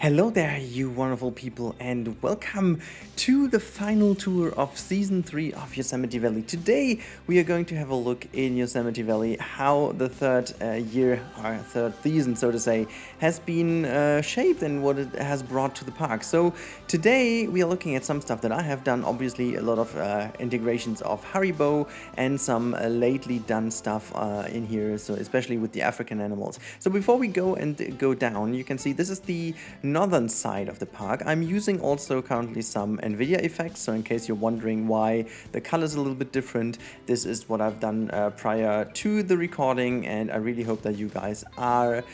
Hello there, you wonderful people, and welcome to the final tour of Season 3 of Yosemite Valley. Today, we are going to have a look in Yosemite Valley, how the third year, or third season, so to say, has been shaped and what it has brought to the park. So, today, we are looking at some stuff that I have done, obviously a lot of integrations of Haribo and some lately done stuff in here, so especially with the African animals. So, before we go down, you can see this is the northern side of the park. I'm using also currently some NVIDIA effects, so in case you're wondering why the color is a little bit different, this is what I've done prior to the recording, and I really hope that you guys are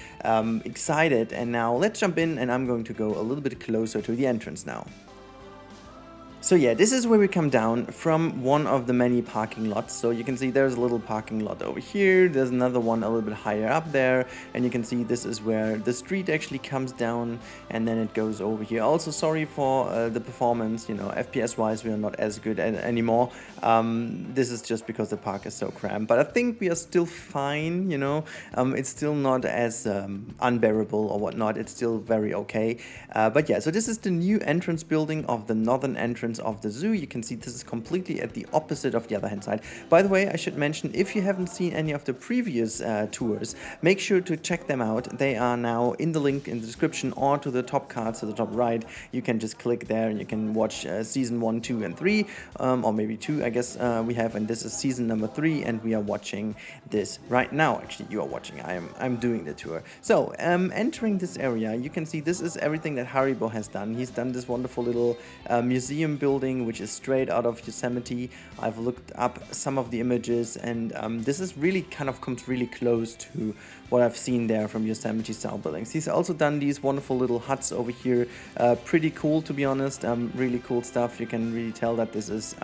excited. And now let's jump in, and I'm going to go a little bit closer to the entrance now. So yeah, this is where we come down from one of the many parking lots. So you can see there's a little parking lot over here. There's another one a little bit higher up there. And you can see this is where the street actually comes down and then it goes over here. Also, sorry for the performance, you know, FPS wise, we are not as good anymore. This is just because the park is so cramped. But I think we are still fine, you know. It's still not as unbearable or whatnot. It's still very okay. But yeah, so this is the new entrance building of the northern entrance of the zoo. You can see this is completely at the opposite of the other hand side. By the way, I should mention, if you haven't seen any of the previous tours, make sure to check them out. They are now in the link in the description or to the top card, to the top right. You can just click there and you can watch season 1, 2 and 3, or maybe 2 I guess we have, and this is season number 3 and we are watching this right now. Actually, you are watching, I'm doing the tour. So entering this area, you can see this is everything that Haribo has done. He's done this wonderful little museum building which is straight out of Yosemite. I've looked up some of the images, and this is really kind of comes really close to what I've seen there from Yosemite style buildings. He's also done these wonderful little huts over here. Pretty cool, to be honest. Really cool stuff. You can really tell that this is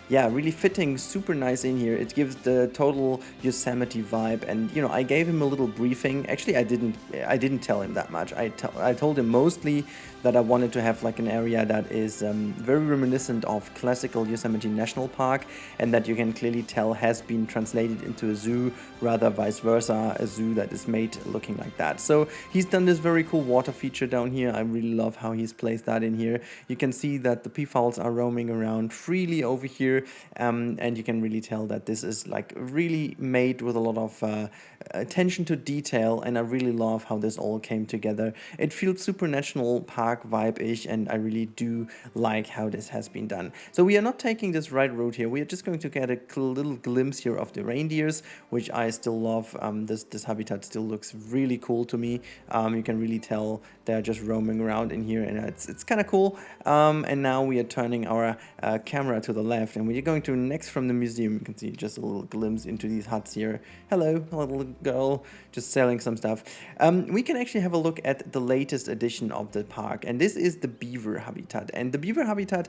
yeah, really fitting super nice in here. It gives the total Yosemite vibe, and you know, I gave him a little briefing. Actually, I didn't tell him that much. I told him mostly that I wanted to have like an area that is very reminiscent of classical Yosemite National Park, and that you can clearly tell has been translated into a zoo, rather vice versa, a zoo that is made looking like that. So he's done this very cool water feature down here. I really love how he's placed that in here. You can see that the peafowls are roaming around freely over here, and you can really tell that this is like really made with a lot of attention to detail, and I really love how this all came together. It feels super national park vibe-ish, and I really do like how this has been done. So we are not taking this right route here. We are just going to get a little glimpse here of the reindeers, which I still love. This habitat still looks really cool to me. You can really tell they're just roaming around in here, and it's kind of cool. And now we are turning our camera to the left, and we're going to next from the museum. You can see just a little glimpse into these huts here. Hello, a little girl just selling some stuff. We can actually have a look at the latest edition of the park, and this is the Beaver Habitat. And the Beaver Habitat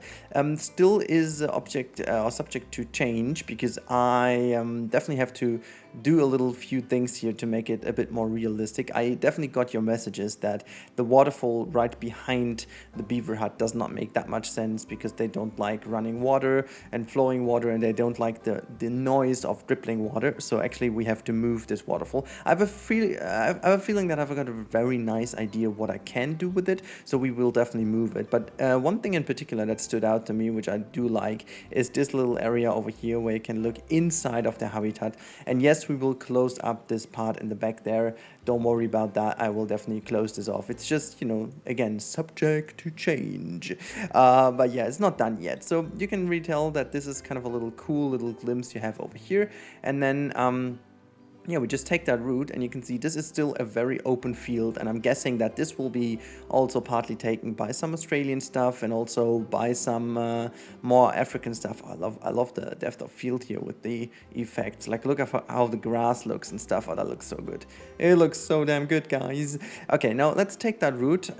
still is subject to change, because I definitely have to do a little few things here to make it a bit more realistic. I definitely got your messages that the waterfall right behind the beaver hut does not make that much sense, because they don't like running water and flowing water, and they don't like the noise of dripping water. So actually we have to move this waterfall. I have a feeling that I've got a very nice idea what I can do with it, so we will definitely move it. But one thing in particular that stood out to me, which I do like, is this little area over here where you can look inside of the habitat. And yes, we will close up this part in the back there. Don't worry about that. I will definitely close this off. It's just, you know, again, subject to change. But yeah, it's not done yet. So you can really tell that this is kind of a little cool little glimpse you have over here. And then yeah, we just take that route, and you can see this is still a very open field, and I'm guessing that this will be also partly taken by some Australian stuff and also by some more African stuff. I love the depth of field here with the effects. Like, look at how the grass looks and stuff. Oh, that looks so good. It looks so damn good, guys. Okay, now let's take that route.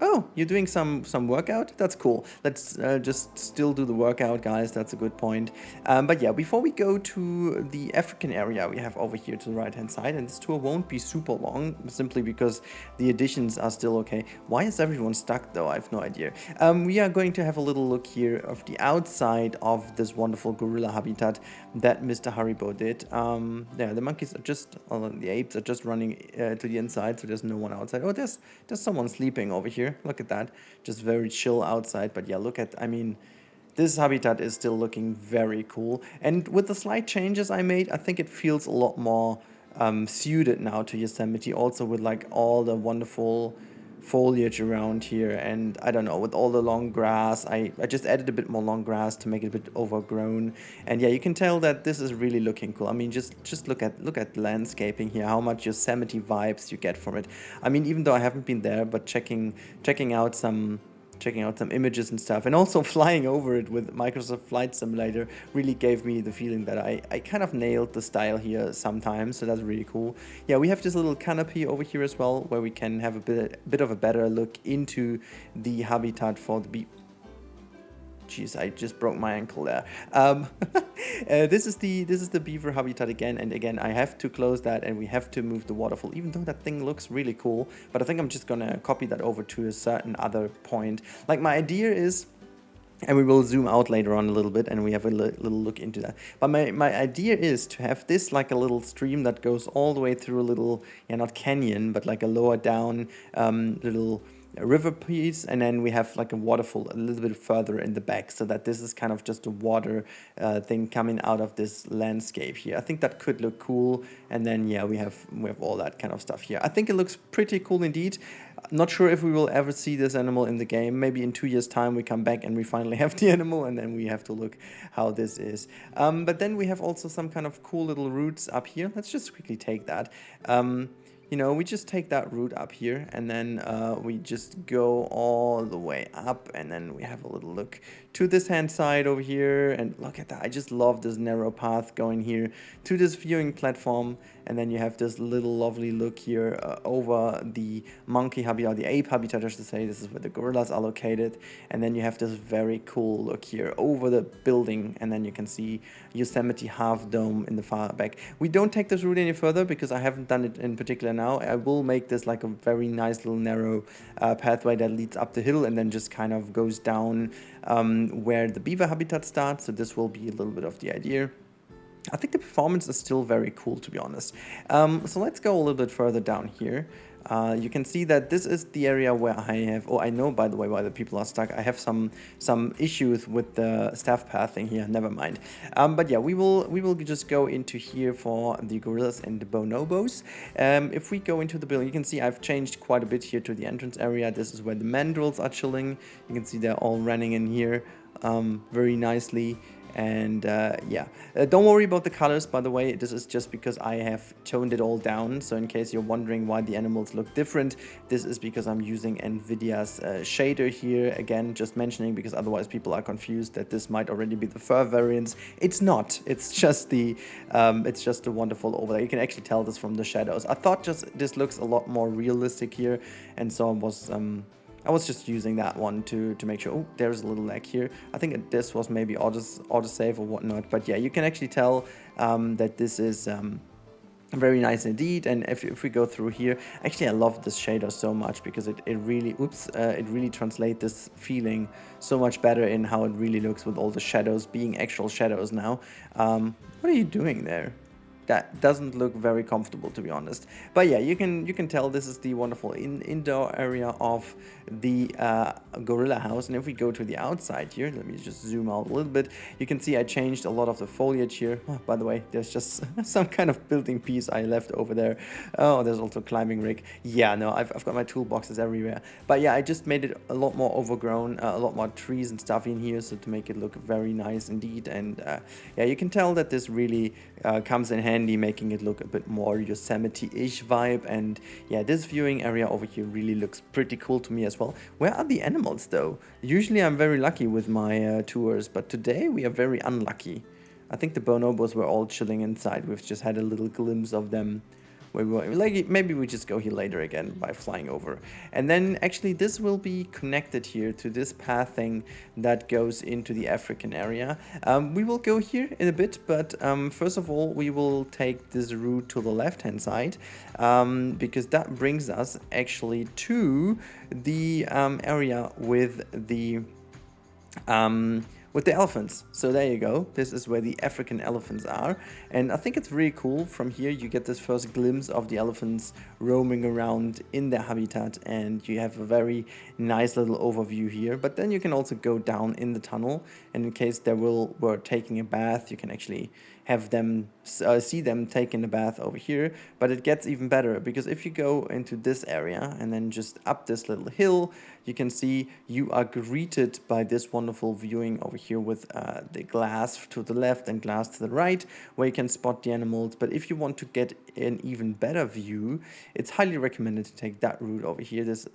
Oh, you're doing some workout? That's cool. Let's just still do the workout, guys. That's a good point. But yeah, before we go to the African area we have over here to the right hand side, and this tour won't be super long simply because the additions are still okay. Why is everyone stuck though? I have no idea. We are going to have a little look here of the outside of this wonderful gorilla habitat that Mr. Haribo did. Yeah, the monkeys are just, the apes are just running to the inside, so there's no one outside. Oh, there's someone sleeping over here. here. Look at that. Just very chill outside. But yeah, look at, I mean, this habitat is still looking very cool. And with the slight changes I made, I think it feels a lot more suited now to Yosemite. Also with like all the wonderful foliage around here, and I don't know, with all the long grass, I just added a bit more long grass to make it a bit overgrown. And yeah, you can tell that this is really looking cool. I mean, just look at landscaping here, how much Yosemite vibes you get from it. I mean, even though I haven't been there, but checking out some images and stuff, and also flying over it with Microsoft Flight Simulator really gave me the feeling that I kind of nailed the style here sometimes, so that's really cool. Yeah, we have this little canopy over here as well, where we can have a bit of a better look into the habitat for the Jeez, I just broke my ankle there. This is the beaver habitat again, and again I have to close that, and we have to move the waterfall, even though that thing looks really cool. But I think I'm just gonna copy that over to a certain other point. Like, my idea is, and we will zoom out later on a little bit, and we have a little look into that. But my idea is to have this like a little stream that goes all the way through a little, yeah, not canyon, but like a lower down little river piece, and then we have like a waterfall a little bit further in the back, so that this is kind of just a water thing coming out of this landscape here. I think that could look cool. And then yeah, we have all that kind of stuff here. I think it looks pretty cool indeed. Not sure if we will ever see this animal in the game. Maybe in 2 years time we come back and we finally have the animal, and then we have to look how this is. But then we have also some kind of cool little roots up here. Let's just quickly take that. You know, we just take that route up here, and then we just go all the way up, and then we have a little look to this hand side over here, and look at that. I just love this narrow path going here to this viewing platform, and then you have this little lovely look here over the monkey habitat, the ape habitat I should say. This is where the gorillas are located, and then you have this very cool look here over the building, and then you can see Yosemite half dome in the far back. We don't take this route any further because I haven't done it in particular now. I will make this like a very nice little narrow pathway that leads up the hill and then just kind of goes down where the beaver habitat starts. So this will be a little bit of the idea. I think the performance is still very cool, to be honest. So let's go a little bit further down here. You can see that this is the area where I have, oh, I know, by the way, why the people are stuck. I have some issues with the staff pathing here. Never mind. But yeah, we will just go into here for the gorillas and the bonobos. If we go into the building, you can see I've changed quite a bit here to the entrance area. This is where the mandrills are chilling. You can see they're all running in here very nicely. And yeah, don't worry about the colors, by the way. This is just because I have toned it all down. So in case you're wondering why the animals look different, this is because I'm using NVIDIA's shader here. Again, just mentioning, because otherwise people are confused that this might already be the fur variants. It's not. It's just the wonderful overlay. You can actually tell this from the shadows. I thought this looks a lot more realistic here, and so I was just using that one to make sure. Oh, there's a little lag here. I think this was maybe autosave or whatnot. But yeah, you can actually tell that this is very nice indeed. And if we go through here, actually I love this shader so much because it really translates this feeling so much better in how it really looks with all the shadows being actual shadows now. What are you doing there? That doesn't look very comfortable, to be honest. But yeah, you can tell this is the wonderful indoor area of the gorilla house. And if we go to the outside here, let me just zoom out a little bit. You can see I changed a lot of the foliage here. Oh, by the way, there's just some kind of building piece I left over there. Oh, there's also a climbing rig. Yeah, no, I've got my toolboxes everywhere. But yeah, I just made it a lot more overgrown, a lot more trees and stuff in here, so to make it look very nice indeed. And yeah, you can tell that this really comes in handy, making it look a bit more Yosemite-ish vibe. And yeah, this viewing area over here really looks pretty cool to me as well. Where are the animals though? Usually I'm very lucky with my tours, but today we are very unlucky. I think the bonobos were all chilling inside. We've just had a little glimpse of them. Like, maybe we just go here later again by flying over. And then actually this will be connected here to this pathing that goes into the African area. We will go here in a bit, but first of all we will take this route to the left hand side, because that brings us actually to the area with the with the elephants. So there you go. This is where the African elephants are. And I think it's really cool. From here you get this first glimpse of the elephants roaming around in their habitat, and you have a very nice little overview here. But then you can also go down in the tunnel, and in case they were taking a bath, you can actually have them see them taking a bath over here. But it gets even better, because if you go into this area and then just up this little hill, you can see you are greeted by this wonderful viewing over here with the glass to the left and glass to the right, where you can spot the animals. But if you want to get an even better view, it's highly recommended to take that route over here. This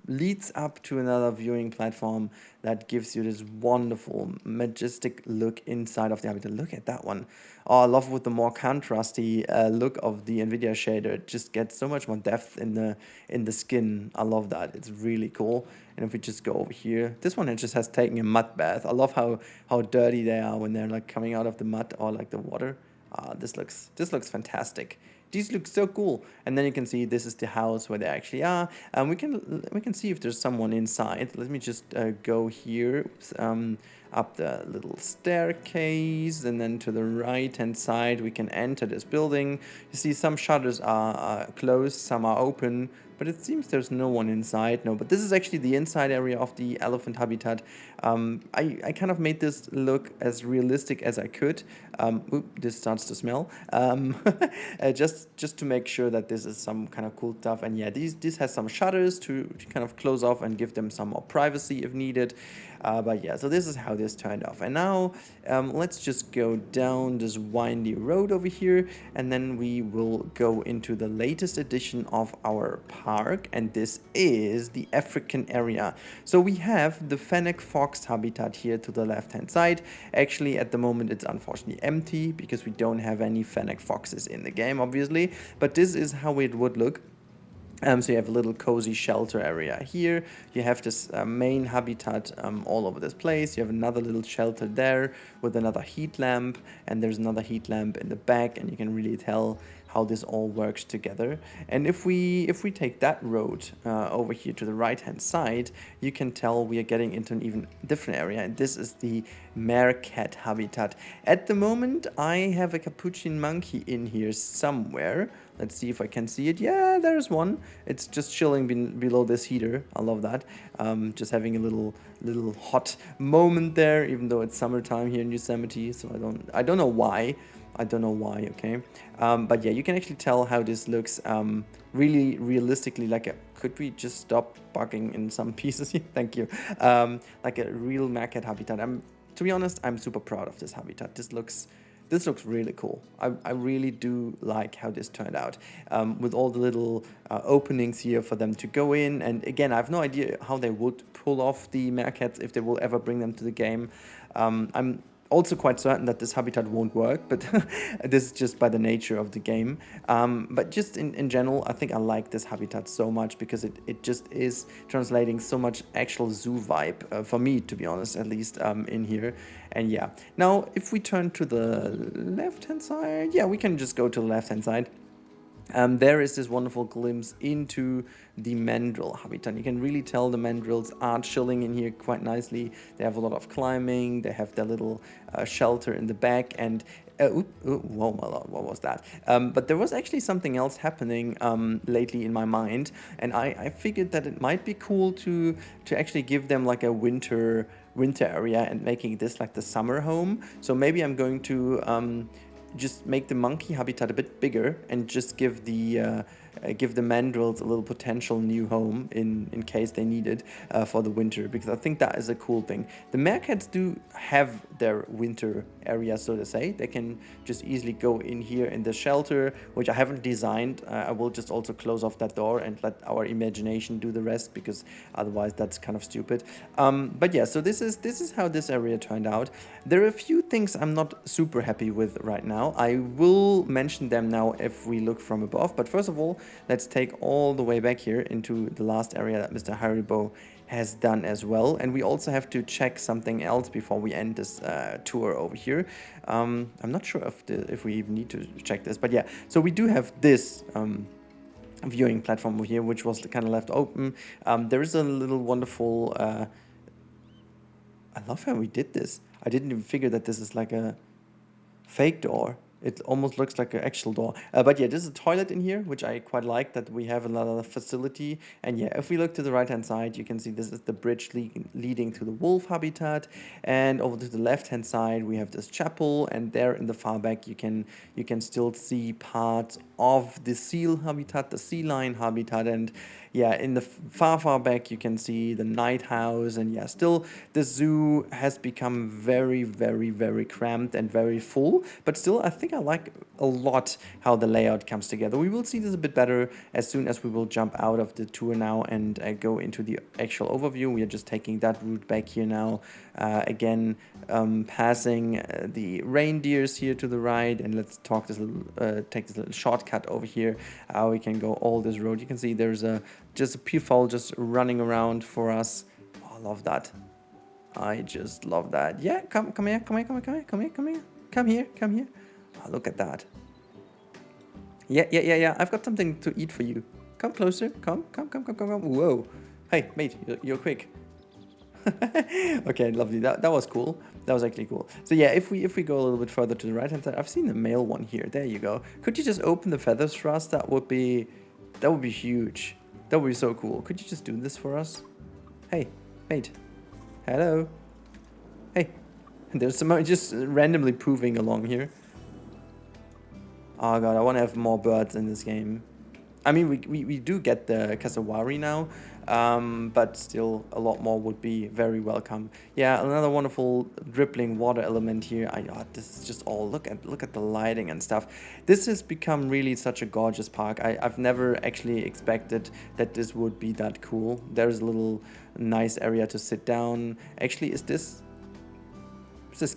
leads up to another viewing platform that gives you this wonderful, majestic look inside of the habitat. Look at that one. Oh, I love with the more contrasty look of the NVIDIA shader. It just gets so much more depth in the skin. I love that. It's really cool. And if we just go over here, this one, it just has taken a mud bath. I love how dirty they are when they're like coming out of the mud or like the water. This looks fantastic. These look so cool. And then you can see this is the house where they actually are. We can see if there's someone inside. Let me just go here. Up the little staircase, and then to the right hand side we can enter this building. You see some shutters are closed, some are open, but it seems there's no one inside. No, but this is actually the inside area of the elephant habitat. I kind of made this look as realistic as I could. This starts to smell. Just to make sure that this is some kind of cool stuff. And yeah, this has some shutters to kind of close off and give them some more privacy if needed. But yeah, so this is how this turned off. And now let's just go down this windy road over here, and then we will go into the latest edition of our park, and this is the African area. So we have the fennec fox habitat here to the left hand side. Actually, at the moment it's unfortunately empty because we don't have any fennec foxes in the game, obviously, but this is how it would look. So you have a little cozy shelter area here. You have this main habitat all over this place. You have another little shelter there with another heat lamp, and there's another heat lamp in the back, and you can really tell how this all works together. And if we take that road over here to the right hand side, you can tell we are getting into an even different area, and this is the meerkat habitat. At the moment I have a capuchin monkey in here somewhere. Let's see if I can see it. Yeah, there's one. It's just chilling below this heater. I love that. Just having a little hot moment there, even though it's summertime here in Yosemite. So I don't know why. Okay. But yeah, you can actually tell how this looks really realistically, like could we just stop bugging in some pieces here? Thank you. Like a real meerkat habitat. To be honest, I'm super proud of this habitat. This looks really cool. I really do like how this turned out, with all the little openings here for them to go in. And again, I have no idea how they would pull off the meerkats, if they will ever bring them to the game. I'm also quite certain that this habitat won't work, but this is just by the nature of the game. But just in general, I think I like this habitat so much because it just is translating so much actual zoo vibe, for me, to be honest, at least in here. And yeah, now if we turn to the left-hand side, yeah, we can just go to the left-hand side. There is this wonderful glimpse into the mandrill habitat. You can really tell the mandrills are chilling in here quite nicely. They have a lot of climbing. They have their little shelter in the back. And whoa, my lord, what was that? But there was actually something else happening lately in my mind, and I figured that it might be cool to actually give them like a winter area and making this like the summer home. So maybe I'm going to just make the monkey habitat a bit bigger and just give the mandrills a little potential new home in case they need it for the winter, because I think that is a cool thing. The meerkats do have their winter area, so to say. They can just easily go in here in the shelter, which I haven't designed. I will just also close off that door and let our imagination do the rest, because otherwise that's kind of stupid. But yeah, so this is how this area turned out. There are a few things I'm not super happy with right now. I will mention them now if we look from above, but first of all, let's take all the way back here into the last area that Mr. Haribo has done as well. And we also have to check something else before we end this tour over here. I'm not sure if we even need to check this, but yeah, so we do have this viewing platform over here, which was kind of left open. There is a little wonderful I love how we did this. I didn't even figure that this is like a fake door. It almost looks like an actual door. But yeah, there's a toilet in here, which I quite like, that we have a lot of facility. And yeah, if we look to the right hand side, you can see this is the bridge leading to the wolf habitat. And over to the left hand side, we have this chapel. And there in the far back, you can still see parts of the seal habitat, the sea lion habitat. And yeah, in the far back, you can see the night house. And yeah, still the zoo has become very, very, very cramped and very full. But still, I think I like a lot how the layout comes together. We will see this a bit better as soon as we will jump out of the tour now and go into the actual overview. We are just taking that route back here now. Again, passing the reindeers here to the right, and let's talk this little, take this little shortcut over here. We can go all this road. You can see there's just a peafowl just running around for us. Oh, I love that. I just love that. Yeah, come here, come here. Oh, look at that. Yeah. I've got something to eat for you. Come closer. Come. Whoa. Hey, mate, you're quick. Okay, lovely. That was cool. That was actually cool. So yeah, if we go a little bit further to the right hand side, I've seen the male one here. There you go. Could you just open the feathers for us? That would be huge. That would be so cool. Could you just do this for us? Hey, mate. Hello. Hey. There's somebody just randomly poofing along here. Oh god, I want to have more birds in this game. I mean, we do get the cassowary now, but still a lot more would be very welcome. Yeah, another wonderful dribbling water element here. This is just all, look at the lighting and stuff. This has become really such a gorgeous park. I've never actually expected that this would be that cool. There's a little nice area to sit down. Actually, is this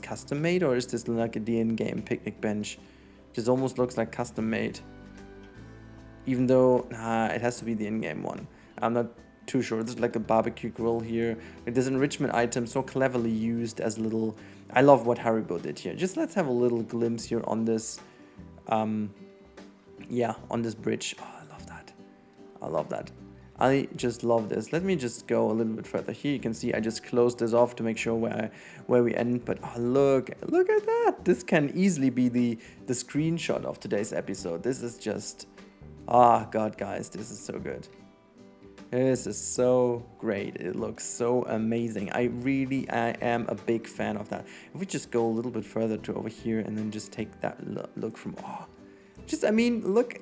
custom made, or is this like a in-game picnic bench? This almost looks like custom made. Even though, it has to be the in-game one. I'm not too sure. There's like a barbecue grill here. There's an enrichment item so cleverly used as a little... I love what Haribo did here. Just let's have a little glimpse here on this... yeah, on this bridge. Oh, I love that. I love that. I just love this. Let me just go a little bit further. Here you can see I just closed this off to make sure where we end. But oh, look at that. This can easily be the screenshot of today's episode. This is just... Ah, God, guys, this is so good. This is so great. It looks so amazing. I am a big fan of that. If we just go a little bit further to over here and then just take that look from... Oh, just, I mean, look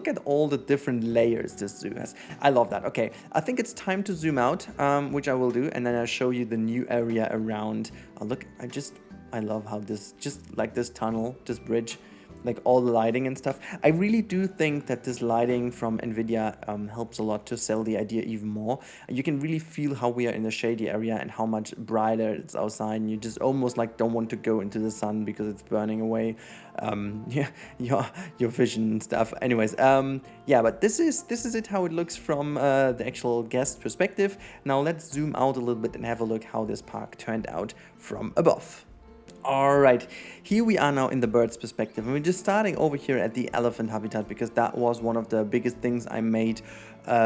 at all the different layers this zoo has. I love that. Okay, I think it's time to zoom out, which I will do, and then I'll show you the new area around. Oh, look, I love how this, just like this tunnel, this bridge, like all the lighting and stuff. I really do think that this lighting from NVIDIA helps a lot to sell the idea even more. You can really feel how we are in a shady area and how much brighter it's outside, and you just almost like don't want to go into the sun because it's burning away yeah, your vision and stuff. Anyways, yeah, but this is it, how it looks from the actual guest perspective. Now let's zoom out a little bit and have a look how this park turned out from above. Alright, here we are now in the bird's perspective, and we're just starting over here at the elephant habitat because that was one of the biggest things I made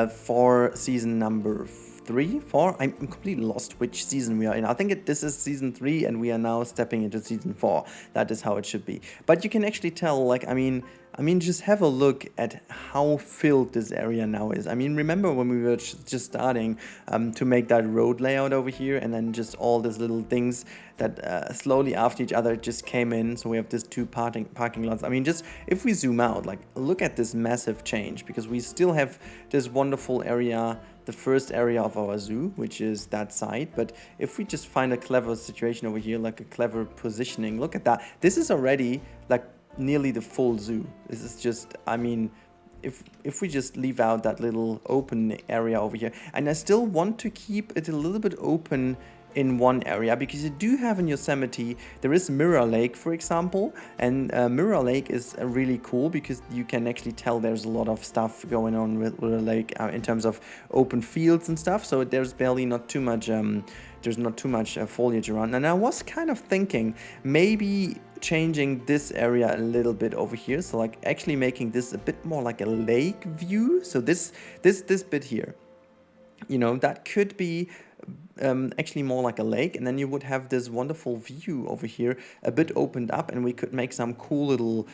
for season number 3, 4. I'm completely lost which season we are in. I think this is season 3 and we are now stepping into season 4. That is how it should be. But you can actually tell, like, I mean, just have a look at how filled this area now is. I mean, remember when we were just starting to make that road layout over here, and then just all these little things that slowly after each other just came in. So we have these two parking lots. I mean, just if we zoom out, like, look at this massive change, because we still have this wonderful area, the first area of our zoo, which is that side. But if we just find a clever situation over here, like a clever positioning, look at that. This is already like nearly the full zoo. This is just, I mean, if we just leave out that little open area over here, and I still want to keep it a little bit open in one area, because you do have in Yosemite, there is Mirror Lake, for example, and Mirror Lake is really cool because you can actually tell there's a lot of stuff going on with the lake in terms of open fields and stuff, so there's barely not too much foliage around. And I was kind of thinking maybe changing this area a little bit over here, so like actually making this a bit more like a lake view. So this bit here, you know, that could be actually more like a lake, and then you would have this wonderful view over here, a bit opened up, and we could make some cool little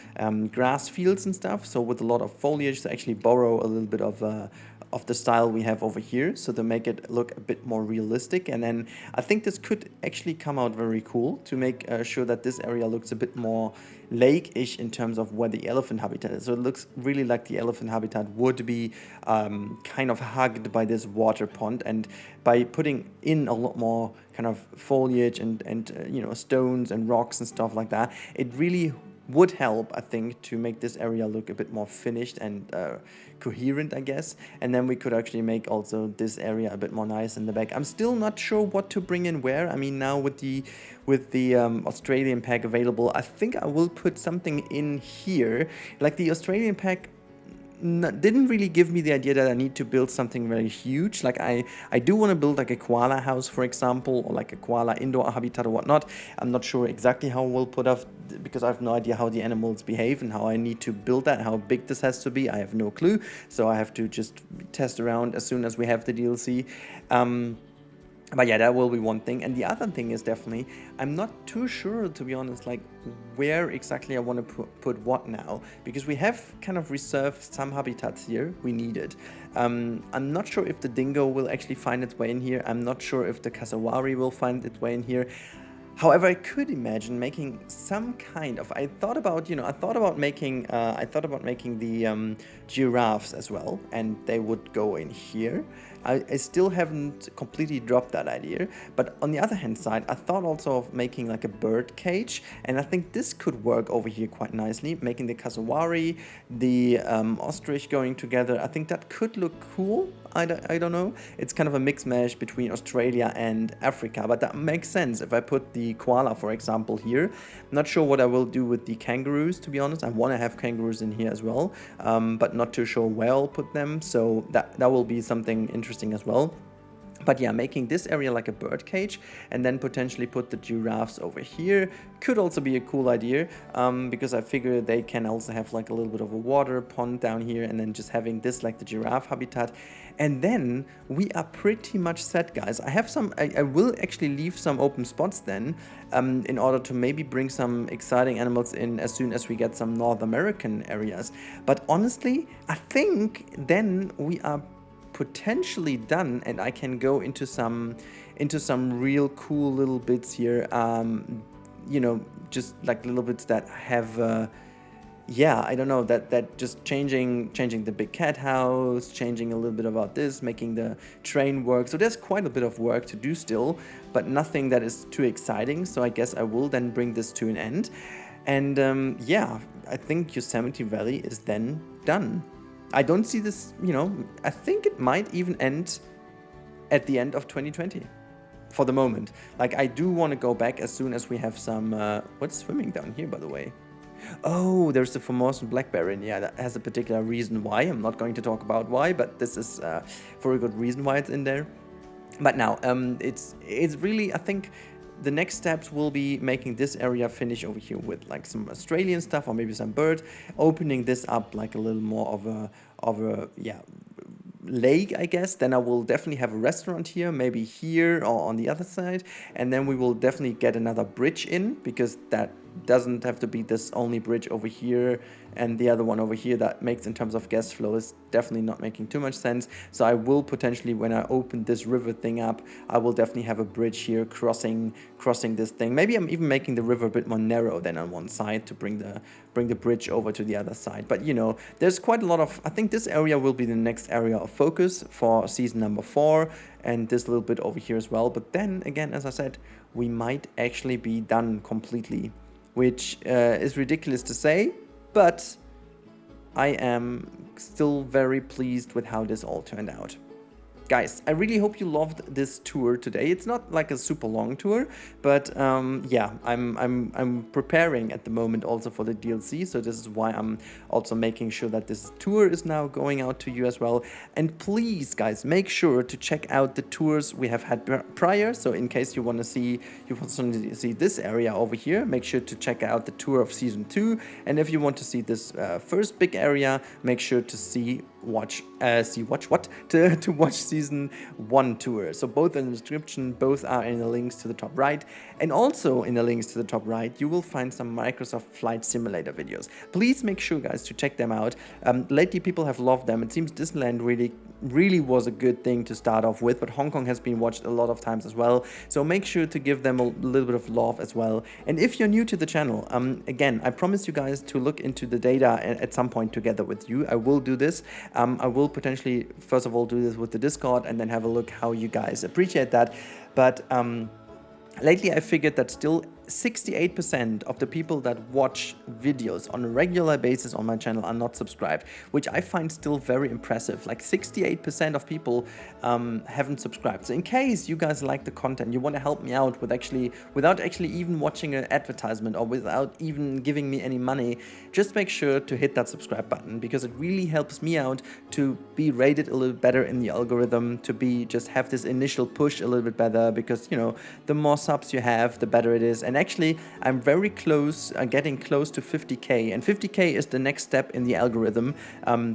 grass fields and stuff. So with a lot of foliage to actually borrow a little bit of the style we have over here, so to make it look a bit more realistic. And then I think this could actually come out very cool to make sure that this area looks a bit more lake-ish in terms of where the elephant habitat is. So it looks really like the elephant habitat would be kind of hugged by this water pond, and by putting in a lot more kind of foliage and you know, stones and rocks and stuff like that, it really would help, I think, to make this area look a bit more finished and coherent, I guess. And then we could actually make also this area a bit more nice in the back. I'm still not sure what to bring in where. I mean, now with the Australian pack available, I think I will put something in here. Like the Australian pack didn't really give me the idea that I need to build something very huge. Like I do want to build like a koala house, for example, or like a koala indoor habitat or whatnot. I'm not sure exactly how we'll put up, because I have no idea how the animals behave and how I need to build that, how big this has to be. I have no clue. So I have to just test around as soon as we have the DLC. But yeah, that will be one thing. And the other thing is definitely, I'm not too sure, to be honest, like where exactly I want to put what now, because we have kind of reserved some habitats here we needed. I'm not sure if the dingo will actually find its way in here. I'm not sure if the cassowary will find its way in here. However, I could imagine making some kind of, I thought about making the giraffes as well, and they would go in here. I still haven't completely dropped that idea, but on the other hand side, I thought also of making like a bird cage, and I think this could work over here quite nicely, making the cassowary, the ostrich going together. I think that could look cool. I don't know. It's kind of a mix mash between Australia and Africa, but that makes sense if I put the koala, for example, here. I'm not sure what I will do with the kangaroos, to be honest. I want to have kangaroos in here as well, but not too sure where I'll put them, so that will be something interesting as well. But yeah, making this area like a bird cage and then potentially put the giraffes over here could also be a cool idea, because I figure they can also have like a little bit of a water pond down here, and then just having this like the giraffe habitat. And then we are pretty much set, guys. I will actually leave some open spots then, in order to maybe bring some exciting animals in as soon as we get some North American areas. But honestly, I think then we are potentially done, and I can go into some real cool little bits here, you know, just like little bits that have yeah, I don't know, that just changing the big cat house, changing a little bit about this, making the train work. So there's quite a bit of work to do still, but nothing that is too exciting. So I guess I will then bring this to an end, and yeah, I think Yosemite Valley is then done. I don't see this, you know, I think it might even end at the end of 2020 for the moment. Like, I do want to go back as soon as we have some, what's swimming down here, by the way? Oh, there's the Formosan black bear in. Yeah, that has a particular reason why. I'm not going to talk about why, but this is for a good reason why it's in there. But now, it's really, I think, the next steps will be making this area finish over here with like some Australian stuff or maybe some bird, opening this up like a little more of a yeah, lake, I guess. Then I will definitely have a restaurant here, maybe here or on the other side, and then we will definitely get another bridge in, because that doesn't have to be this only bridge over here and the other one over here. That makes, in terms of guest flow, is definitely not making too much sense. So I will potentially, when I open this river thing up, I will definitely have a bridge here crossing this thing. Maybe I'm even making the river a bit more narrow than on one side to bring the bridge over to the other side. But you know, there's quite a lot of, I think this area will be the next area of focus for season number 4, and this little bit over here as well. But then again, as I said, we might actually be done completely, which is ridiculous to say, but I am still very pleased with how this all turned out. Guys, I really hope you loved this tour today. It's not like a super long tour, but yeah, I'm preparing at the moment also for the DLC, so this is why I'm also making sure that this tour is now going out to you as well. And please, guys, make sure to check out the tours we have had prior. So in case you want to see this area over here, make sure to check out the tour of season 2. And if you want to see this first big area, make sure to see watch to watch season 1 tour. So both in the description, both are in the links to the top right, and also in the links to the top right you will find some Microsoft Flight Simulator videos. Please make sure, guys, to check them out. Lately people have loved them. It seems Disneyland really was a good thing to start off with, but Hong Kong has been watched a lot of times as well, so make sure to give them a little bit of love as well. And if you're new to the channel, again, I promise you guys to look into the data at some point together with you. I will do this. I will potentially first of all do this with the Discord and then have a look how you guys appreciate that. But lately I figured that still 68% of the people that watch videos on a regular basis on my channel are not subscribed, which I find still very impressive. Like 68% of people haven't subscribed. So in case you guys like the content, you want to help me out with without actually even watching an advertisement or without even giving me any money, just make sure to hit that subscribe button, because it really helps me out to be rated a little better in the algorithm, to just have this initial push a little bit better, because, you know, the more subs you have, the better it is. And actually, I'm very close, getting close to 50k, and 50k is the next step in the algorithm.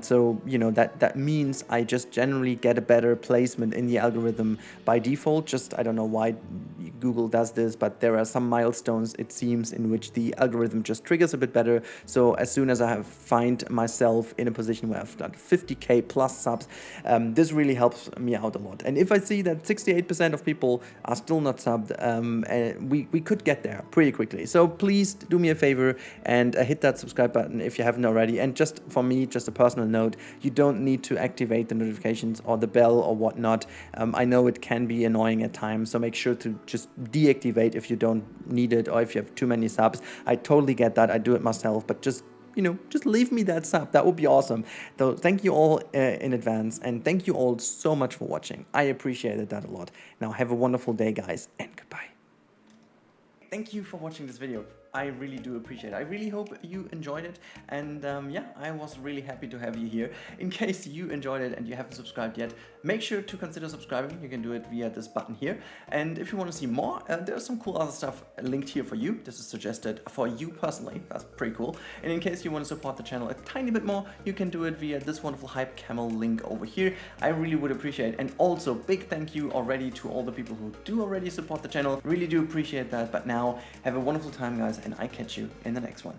So, you know, that means I just generally get a better placement in the algorithm by default. Just, I don't know why Google does this, but there are some milestones, it seems, in which the algorithm just triggers a bit better. So as soon as I find myself in a position where I've got 50k plus subs, this really helps me out a lot. And if I see that 68% of people are still not subbed, we could get there pretty quickly. So please do me a favor and hit that subscribe button if you haven't already. And just for me, just a personal note, you don't need to activate the notifications or the bell or whatnot. I know it can be annoying at times, so make sure to just deactivate if you don't need it or if you have too many subs. I totally get that. I do it myself, but just, you know, just leave me that sub. That would be awesome. So thank you all in advance, and thank you all so much for watching. I appreciated that a lot. Now have a wonderful day, guys, and goodbye. Thank you for watching this video. I really do appreciate it. I really hope you enjoyed it, and yeah, I was really happy to have you here. In case you enjoyed it and you haven't subscribed yet, make sure to consider subscribing. You can do it via this button here, and if you want to see more, there's some cool other stuff linked here for you. This is suggested for you personally. That's pretty cool. And in case you want to support the channel a tiny bit more, you can do it via this wonderful Hype Camel link over here. I really would appreciate it. And also big thank you already to all the people who do already support the channel. Really do appreciate that. But now have a wonderful time, guys, and I catch you in the next one.